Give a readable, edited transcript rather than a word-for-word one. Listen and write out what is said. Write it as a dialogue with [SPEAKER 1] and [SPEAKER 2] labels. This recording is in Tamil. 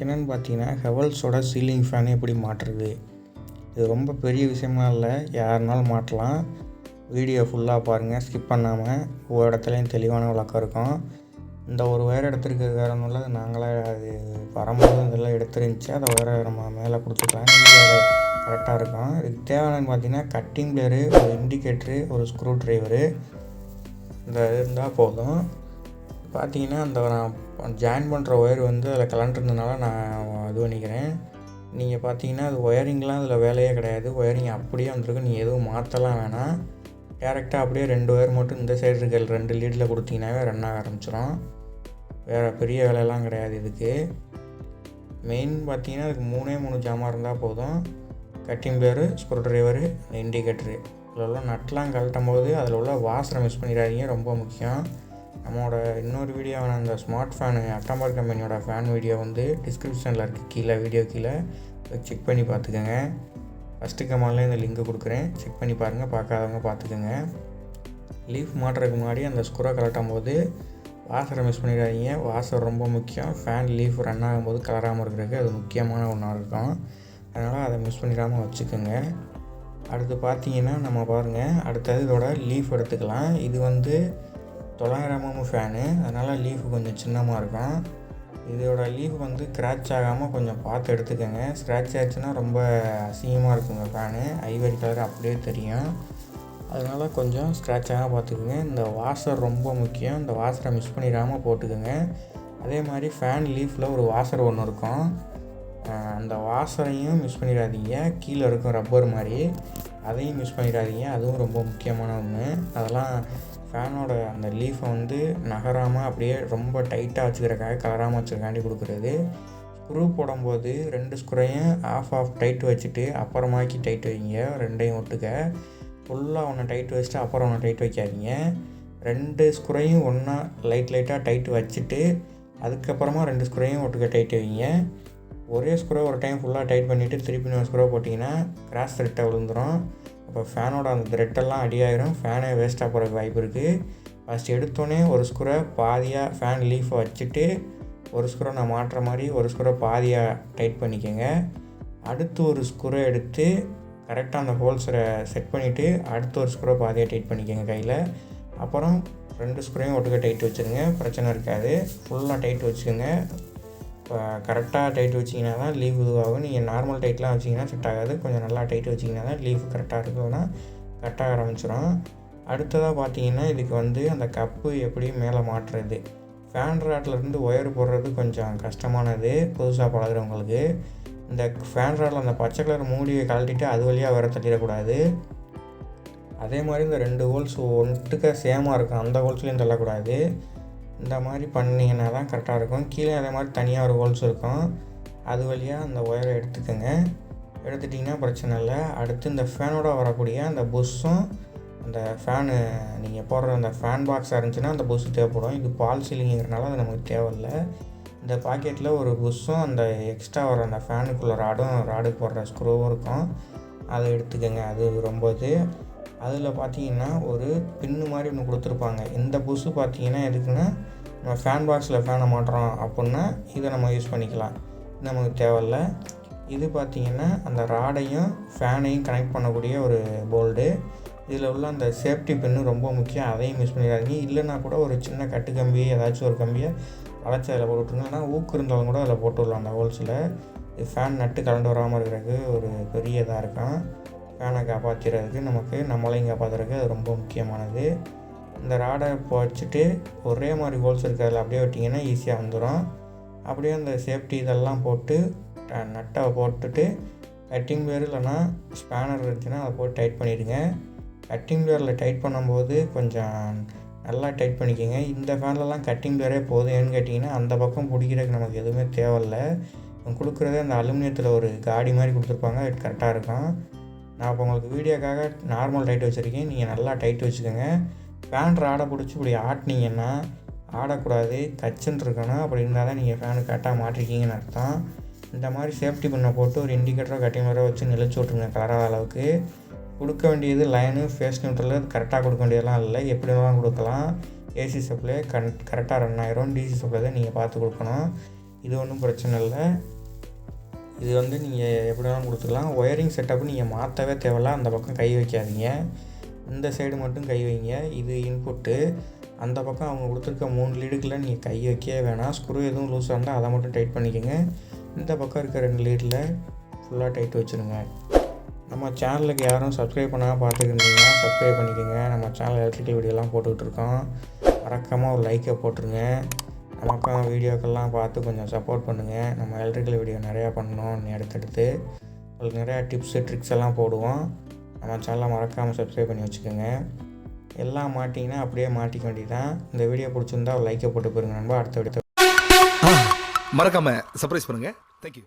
[SPEAKER 1] என்னென்னு பார்த்தீங்கன்னா, ஹெவல்ஸோட சீலிங் ஃபேன் எப்படி மாட்டுறது? இது ரொம்ப பெரிய விஷயம்லாம் இல்லை, யாருனாலும் மாட்டலாம். வீடியோ ஃபுல்லாக பாருங்கள், ஸ்கிப் பண்ணாமல். ஒவ்வொரு இடத்துலையும் தெளிவான விளக்கம் இருக்கும். இந்த ஒரு ஒயர் எடுத்துருக்கிறது வேறு ஒன்றும் இல்லை, நாங்களே அது வரும்போது இதெல்லாம் எடுத்துருந்துச்சு, அதை ஒயரை நம்ம மேலே கொடுத்துக்கலாம். நீங்கள் அது கரெக்டாக இருக்கும். இதுக்கு தேவையானு பார்த்தீங்கன்னா, கட்டிங் பிளேயரு, ஒரு இண்டிகேட்ரு, ஒரு ஸ்க்ரூ ட்ரைவரு, இந்த இருந்தால் போதும். பார்த்தீங்கன்னா, அந்த நான் ஜாயின் பண்ணுற ஒயர் வந்து அதில் கலண்டுருந்தனால நான் இது பண்ணிக்கிறேன். நீங்கள் பார்த்தீங்கன்னா, அது ஒயரிங்லாம் அதில் வேலையே கிடையாது. ஒயரிங் அப்படியே வந்துருக்கு, நீங்கள் எதுவும் மாற்றலாம் வேணாம். டேரெக்டாக அப்படியே 2 ஒயர் மட்டும் இந்த சைடு இருக்க 2 லீடில் கொடுத்தீங்கன்னாவே ரன் ஆக ஆரம்பிச்சிடும். வேறு பெரிய வேலையெல்லாம் கிடையாது இதுக்கு. மெயின் பார்த்தீங்கன்னா, அதுக்கு 3 ஜாமான் இருந்தால் போதும். Cutting player, screw driver, indicator. இதில் உள்ள நட்லாம் கழட்டும் போது அதில் உள்ள வாசரை மிஸ் பண்ணிடாதீங்க, ரொம்ப முக்கியம். நம்மளோட இன்னொரு வீடியோவான அந்த ஸ்மார்ட் ஃபேனு அட்டாம்பர் கம்பெனியோட ஃபேன் வீடியோ வந்து டிஸ்கிரிப்ஷனில் இருக்குது, கீழே வீடியோ கீழே செக் பண்ணி பார்த்துக்கோங்க. ஃபஸ்ட்டு கமெண்ட்லேயே இந்த லிங்க்கு கொடுக்குறேன், செக் பண்ணி பாருங்கள், பார்க்காதவங்க பார்த்துக்கோங்க. லீஃப் மாட்டுறதுக்கு முன்னாடி அந்த ஸ்க்ரூவை கலட்டும் போது வாசரை மிஸ் பண்ணிடாதீங்க, வாசர் ரொம்ப முக்கியம். ஃபேன் லீஃப் ரன் ஆகும்போது கலராமல் இருக்கிறதுக்கு அது முக்கியமான ஒன்றா இருக்கும். அதனால் அதை மிஸ் பண்ணிடாமல் வச்சுக்கோங்க. அடுத்து பார்த்தீங்கன்னா, நம்ம பாருங்கள், அடுத்தது இதோட லீஃப் எடுத்துக்கலாம். இது வந்து 900 mm ஃபேனு, அதனால் லீஃபு கொஞ்சம் சின்னமாக இருக்கும். இதோட லீஃப் வந்து ஸ்க்ராட்ச் ஆகாமல் கொஞ்சம் பார்த்து எடுத்துக்கோங்க. ஸ்க்ராட்ச் ஆச்சுன்னா ரொம்ப அசிங்கமாக இருக்குங்க ஃபேனு, ஐவரி கலர் அப்படியே தெரியும். அதனால் கொஞ்சம் ஸ்க்ராட்ச் ஆகாமல் பார்த்துக்குங்க. இந்த வாஷர் ரொம்ப முக்கியம், இந்த வாஷரை மிஸ் பண்ணிடாமல் போட்டுக்கோங்க. அதே மாதிரி ஃபேன் லீஃபில் ஒரு வாஷர் ஒன்று இருக்கும், அந்த வாஷரையும் மிஸ் பண்ணிடாதீங்க. கீழே இருக்கும் ரப்பர் மாதிரி, அதையும் மிஸ் பண்ணிடாதீங்க, அதுவும் ரொம்ப முக்கியமான ஒன்று. அதெல்லாம் ஃபேனோட அந்த லீஃபை வந்து நகராமல் அப்படியே ரொம்ப டைட்டாக வச்சுக்கிறக்காக, கலராமல் வச்சுருக்காண்டி கொடுக்குறது. ஸ்க்ரூ போடும்போது 2 ஸ்க்ரூவையும் ஆஃப் டைட் வச்சுட்டு அப்புறமாக்கி டைட் வைங்க. 2ஐயும் ஒட்டுக்க ஃபுல்லாக ஒன்று டைட் வச்சுட்டு அப்புறம் ஒன்று டைட் வைக்காதீங்க. 2 ஸ்க்ரூவையும் ஒன்றா லைட்டாக டைட் வச்சுட்டு அதுக்கப்புறமா 2 ஸ்க்ரூவையும் ஒட்டுக்க டைட் வைங்க. ஒரே ஸ்க்ரூ ஒரு டைம் ஃபுல்லாக டைட் பண்ணிவிட்டு திருப்பி இன்னொரு ஸ்க்ரூ போட்டிங்கன்னா கிராஸ் த்ரெட்டை விழுந்துடும். அப்போ ஃபேனோட அந்த த்ரெட்டெல்லாம் அடியாயிரும், ஃபேனே வேஸ்ட்டாக போகிறதுக்கு வாய்ப்பு இருக்குது. ஃபஸ்ட்டு எடுத்தோடனே ஒரு ஸ்க்ரூவை பாதியாக ஃபேன் லீஃபை வச்சுட்டு ஒரு ஸ்க்ரூ நான் மாட்டுற மாதிரி ஒரு ஸ்க்ரூ பாதியாக டைட் பண்ணிக்கோங்க. அடுத்து ஒரு ஸ்க்ரூ எடுத்து கரெக்டாக அந்த ஹோல்ஸரை செட் பண்ணிவிட்டு அடுத்து ஒரு ஸ்க்ரூ பாதியாக டைட் பண்ணிக்கோங்க கையில். அப்புறம் 2 ஸ்க்ரூவையும் ஒட்டுக்க டைட் வச்சுருங்க, பிரச்சனை இருக்காது. ஃபுல்லாக டைட் வச்சுக்கோங்க. இப்போ கரெக்டாக டைட் வச்சிங்கன்னா தான் லீஃப் இதுவாகும். நீங்கள் நார்மல் டைட்லாம் வச்சிங்கன்னா செட் ஆகாது, கொஞ்சம் நல்லா டைட் வச்சிங்கன்னா தான் லீஃப் கரெக்டாக இருக்குதுன்னா கரெக்டாக ஆரம்பிச்சிடும். அடுத்ததாக பார்த்தீங்கன்னா, இதுக்கு வந்து அந்த கப்பு எப்படி மேலே மாட்டுறது. ஃபேன் ராட்லேருந்து ஒயர் போடுறது கொஞ்சம் கஷ்டமானது புதுசாக பழகுறவங்களுக்கு. இந்த ஃபேன் ராட்டில் அந்த பச்சை கலர் மூடியை கழட்டிட்டு அது வழியாக வர தள்ளிடக்கூடாது. அதே மாதிரி இந்த 2 ஹோல்ஸ் ஒட்டுக்க சேமாக இருக்கும், அந்த ஹோல்ஸ்லேயும் தள்ளக்கூடாது. இந்த மாதிரி பண்ணிங்கன்னா தான் கரெக்டாக இருக்கும். கீழே அதே மாதிரி தனியாக ஒரு ஹோல்ஸ் இருக்கும், அது வழியாக அந்த ஒயரை எடுத்துக்கோங்க. எடுத்துட்டிங்கன்னா பிரச்சனை இல்லை. அடுத்து இந்த ஃபேனோட வரக்கூடிய அந்த புஷ்ஷும், அந்த ஃபேனு நீங்கள் போடுற அந்த ஃபேன் பாக்ஸாக இருந்துச்சுன்னா அந்த புஷ் தேவைப்படும். இது பால் சீலிங்கிறனால அது நமக்கு தேவையில்லை. இந்த பாக்கெட்டில் ஒரு புஷ்ஷும் அந்த எக்ஸ்ட்ரா வர அந்த ஃபேனுக்குள்ள ராடுக்கு போடுற ஸ்க்ரூவும் இருக்கும், அதை எடுத்துக்கோங்க. அது ரொம்ப அதில் பார்த்தீங்கன்னா ஒரு பின்னு மாதிரி ஒன்று கொடுத்துருப்பாங்க. இந்த புஷ்ஷு பார்த்தீங்கன்னா எதுக்குன்னா, நம்ம ஃபேன் பாக்ஸில் ஃபேனை மாட்டுறோம் அப்படின்னா இதை நம்ம யூஸ் பண்ணிக்கலாம், நமக்கு தேவையில்லை. இது பார்த்திங்கன்னா அந்த ராடையும் ஃபேனையும் கனெக்ட் பண்ணக்கூடிய ஒரு போல்டு. இதில் உள்ள அந்த சேஃப்டி பின்னு ரொம்ப முக்கியம், அதையும் மிஸ் பண்ணிடாதீங்க. இல்லைன்னா கூட ஒரு சின்ன கட்டு கம்பி ஏதாச்சும் ஒரு கம்பியை வளைச்சி அதில் போட்டுவிட்டுருங்க. இல்லைனா ஊக்கு இருந்தாலும் கூட அதில் போட்டு விடலாம் அந்த ஹோல்ஸில். இது ஃபேன் நட்டு கலண்டு வராமல் இருக்கிறதுக்கு ஒரு பெரிய இதாக இருக்கும். ஃபேனை காப்பாற்றிறதுக்கு நமக்கு நம்மளையும் காப்பாற்றுறதுக்கு அது ரொம்ப முக்கியமானது. இந்த ராடை வச்சுட்டு ஒரே மாதிரி ஹோல்ஸ் இருக்கிறதுல அப்படியே விட்டிங்கன்னா ஈஸியாக வந்துடும். அப்படியே அந்த சேஃப்டி இதெல்லாம் போட்டு நட்டை போட்டுட்டு கட்டிங் பிளேயர் இல்லைனா ஸ்பேனர் இருந்துச்சுன்னா அதை போட்டு டைட் பண்ணிவிடுங்க. கட்டிங் பிளேயரில் டைட் பண்ணும்போது கொஞ்சம் நல்லா டைட் பண்ணிக்கோங்க. இந்த ஃபேன்லலாம் கட்டிங் பிளேயரே போதும். ஏன்னு கேட்டிங்கன்னா அந்த பக்கம் பிடிக்கிறதுக்கு நமக்கு எதுவுமே தேவையில்லை. கொடுக்குறதே அந்த அலுமினியத்தில் ஒரு காடி மாதிரி கொடுத்துருப்பாங்க, அது கரெக்டாக இருக்கும். நான் இப்போ உங்களுக்கு வீடியோக்காக நார்மல் டைட் வச்சுருக்கேன், நீங்கள் நல்லா டைட் வச்சுக்கோங்க. ஃபேன் ராடை பிடிச்சி இப்படி ஆட்டினீங்கன்னா ஆடக்கூடாது, கச்சுன்னு இருக்கணும். அப்படி இருந்தால் தான் நீங்கள் ஃபேனு கரெக்டாக மாட்டிருக்கீங்கன்னு அர்த்தம். இந்த மாதிரி சேஃப்டி பண்ண போட்டு ஒரு இண்டிகேட்டரோ கட்டிங் மாதிரி வச்சு நிலச்சி விட்ருங்க கலராத அளவுக்கு. கொடுக்க வேண்டியது லைனு ஃபேஸ் நியூட்ரல் கரெக்டாக கொடுக்க வேண்டியதெல்லாம் இல்லை, எப்படி வேணாலும் கொடுக்கலாம். ஏசி சப்ளை கரெக்டாக ரன் ஆயிரும். டிசி சப்ளை தான் நீங்கள் பார்த்து கொடுக்கணும். இது ஒன்றும் பிரச்சனை இல்லை. இது வந்து நீங்கள் எப்படி வேணாலும் கொடுத்துக்கலாம். ஒயரிங் செட்டப்பு நீங்கள் மாற்றவே தேவையில்ல. அந்த பக்கம் கை வைக்காதீங்க, இந்த சைடு மட்டும் கை வைங்க. இது இன்புட்டு. அந்த பக்கம் அவங்க கொடுத்துருக்க 3 லீடுக்குள்ளே நீங்கள் கை வைக்கவே வேணாம். ஸ்க்ரூ எதுவும் லூஸாக இருந்தால் அதை மட்டும் டைட் பண்ணிக்கோங்க. இந்த பக்கம் இருக்க 2 லீடில் ஃபுல்லாக டைட் வச்சுருங்க. நம்ம சேனலுக்கு யாரும் சப்ஸ்கிரைப் பண்ணாமல் பார்த்துக்கிட்டிங்கன்னா சப்ஸ்கிரைப் பண்ணிக்கோங்க. நம்ம சேனல் எலக்ட்ரிக்கல் வீடியோலாம் போட்டுக்கிட்டு இருக்கோம். மறக்காமல் ஒரு லைக்கை போட்டுருங்க. நமக்கான வீடியோக்கெல்லாம் பார்த்து கொஞ்சம் சப்போர்ட் பண்ணுங்கள். நம்ம எலக்ட்ரிக்கல் வீடியோ நிறையா பண்ணணும் அடுத்தடுத்து. உங்களுக்கு நிறையா டிப்ஸு ட்ரிக்ஸ் எல்லாம் போடுவோம். நம்ம சேனலை மறக்காமல் சப்ஸ்கிரைப் பண்ணி வச்சுக்கோங்க. எல்லாம் மாட்டிங்கன்னா அப்படியே மாட்டிக்க வேண்டியதான். இந்த வீடியோ பிடிச்சிருந்தா ஒரு லைக்கை போட்டு போயிருங்க நண்பா. அடுத்த வீடியோ
[SPEAKER 2] மறக்காமல் சர்ப்ரைஸ் பண்ணுங்கள். தேங்க்யூ.